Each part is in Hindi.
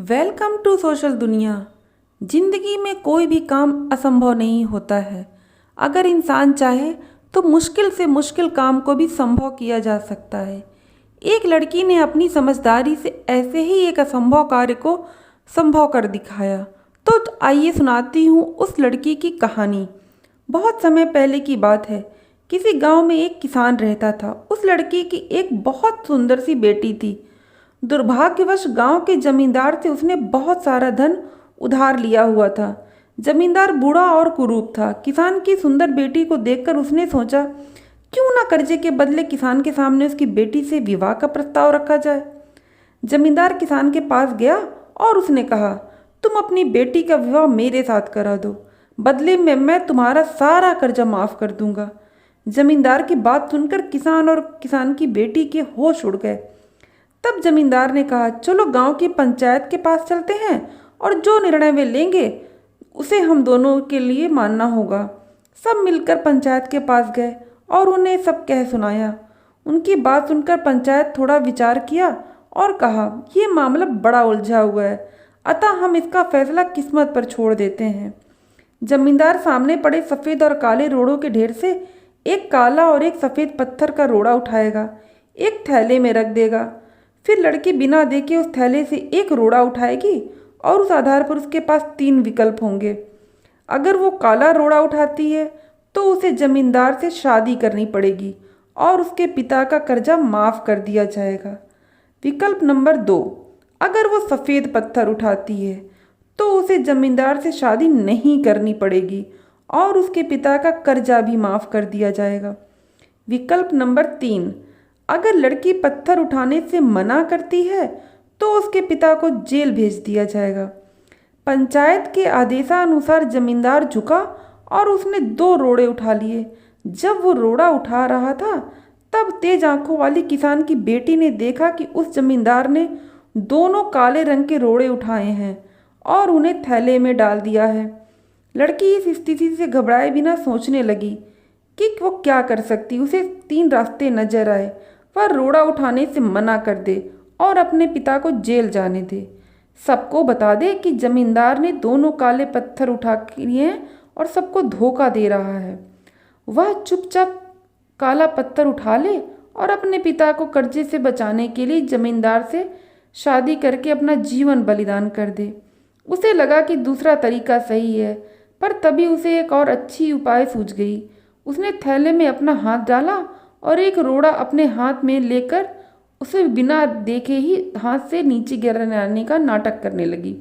वेलकम टू सोशल दुनिया। जिंदगी में कोई भी काम असंभव नहीं होता है। अगर इंसान चाहे तो मुश्किल से मुश्किल काम को भी संभव किया जा सकता है। एक लड़की ने अपनी समझदारी से ऐसे ही एक असंभव कार्य को संभव कर दिखाया। तो आइए सुनाती हूँ उस लड़की की कहानी। बहुत समय पहले की बात है। किसी गांव में एक किसान रहता था। उस लड़की की एक बहुत सुंदर सी बेटी थी। दुर्भाग्यवश गांव के जमींदार से उसने बहुत सारा धन उधार लिया हुआ था। जमींदार बूढ़ा और कुरूप था। किसान की सुंदर बेटी को देखकर उसने सोचा, क्यों ना कर्जे के बदले किसान के सामने उसकी बेटी से विवाह का प्रस्ताव रखा जाए। जमींदार किसान के पास गया और उसने कहा, तुम अपनी बेटी का विवाह मेरे साथ करा दो, बदले में मैं तुम्हारा सारा कर्जा माफ कर दूंगा। जमींदार की बात सुनकर किसान और किसान की बेटी के होश उड़ गए। तब जमींदार ने कहा, चलो गांव की पंचायत के पास चलते हैं और जो निर्णय वे लेंगे उसे हम दोनों के लिए मानना होगा। सब मिलकर पंचायत के पास गए और उन्हें सब कह सुनाया। उनकी बात सुनकर पंचायत थोड़ा विचार किया और कहा, ये मामला बड़ा उलझा हुआ है, अतः हम इसका फैसला किस्मत पर छोड़ देते हैं। जमींदार सामने पड़े सफ़ेद और काले रोड़ों के ढेर से एक काला और एक सफ़ेद पत्थर का रोड़ा उठाएगा, एक थैले में रख देगा। फिर लड़की बिना देखे उस थैले से एक रोड़ा उठाएगी और उस आधार पर उसके पास 3 विकल्प होंगे। अगर वो काला रोड़ा उठाती है तो उसे जमींदार से शादी करनी पड़ेगी और उसके पिता का कर्जा माफ़ कर दिया जाएगा। विकल्प नंबर 2, अगर वो सफ़ेद पत्थर उठाती है तो उसे जमींदार से शादी नहीं करनी पड़ेगी और उसके पिता का कर्जा भी माफ़ कर दिया जाएगा। विकल्प नंबर 3, अगर लड़की पत्थर उठाने से मना करती है तो उसके पिता को जेल भेज दिया जाएगा। पंचायत के आदेशानुसार जमींदार झुका और उसने 2 रोड़े उठा लिए। जब वो रोड़ा उठा रहा था तब तेज आंखों वाली किसान की बेटी ने देखा कि उस जमींदार ने दोनों काले रंग के रोड़े उठाए हैं और उन्हें थैले में डाल दिया है। लड़की इस स्थिति से घबराए बिना सोचने लगी कि वो क्या कर सकती। उसे 3 रास्ते नजर आए। वह रोड़ा उठाने से मना कर दे और अपने पिता को जेल जाने दे, सबको बता दे कि जमींदार ने दोनों काले पत्थर उठा लिए हैं और सबको धोखा दे रहा है। वह चुपचाप काला पत्थर उठा ले और अपने पिता को कर्जे से बचाने के लिए जमींदार से शादी करके अपना जीवन बलिदान कर दे। उसे लगा कि दूसरा तरीका सही है, पर तभी उसे एक और अच्छी उपाय सूझ गई। उसने थैले में अपना हाथ डाला और एक रोड़ा अपने हाथ में लेकर उसे बिना देखे ही हाथ से नीचे गिराने का नाटक करने लगी।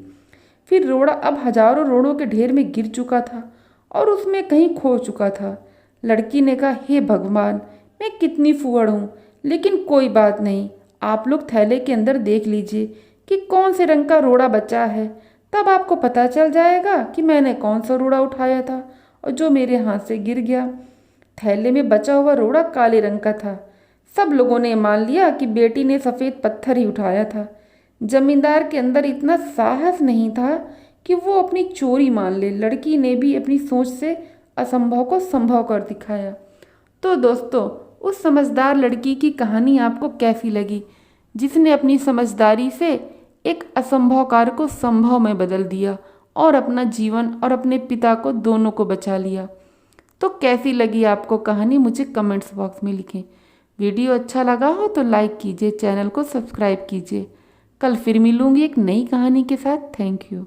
फिर रोड़ा अब हजारों रोड़ों के ढेर में गिर चुका था और उसमें कहीं खो चुका था। लड़की ने कहा, हे भगवान, मैं कितनी फुहड़ हूँ, लेकिन कोई बात नहीं, आप लोग थैले के अंदर देख लीजिए कि कौन से रंग का रोड़ा बचा है, तब आपको पता चल जाएगा कि मैंने कौन सा रोड़ा उठाया था और जो मेरे हाथ से गिर गया। थैले में बचा हुआ रोड़ा काले रंग का था। सब लोगों ने मान लिया कि बेटी ने सफ़ेद पत्थर ही उठाया था। जमींदार के अंदर इतना साहस नहीं था कि वो अपनी चोरी मान ले। लड़की ने भी अपनी सोच से असंभव को संभव कर दिखाया। तो दोस्तों, उस समझदार लड़की की कहानी आपको कैसी लगी, जिसने अपनी समझदारी से एक असंभव कार्य को संभव में बदल दिया और अपना जीवन और अपने पिता को दोनों को बचा लिया। तो कैसी लगी आपको कहानी, मुझे कमेंट्स बॉक्स में लिखें। वीडियो अच्छा लगा हो तो लाइक कीजिए, चैनल को सब्सक्राइब कीजिए। कल फिर मिलूंगी एक नई कहानी के साथ। Thank you.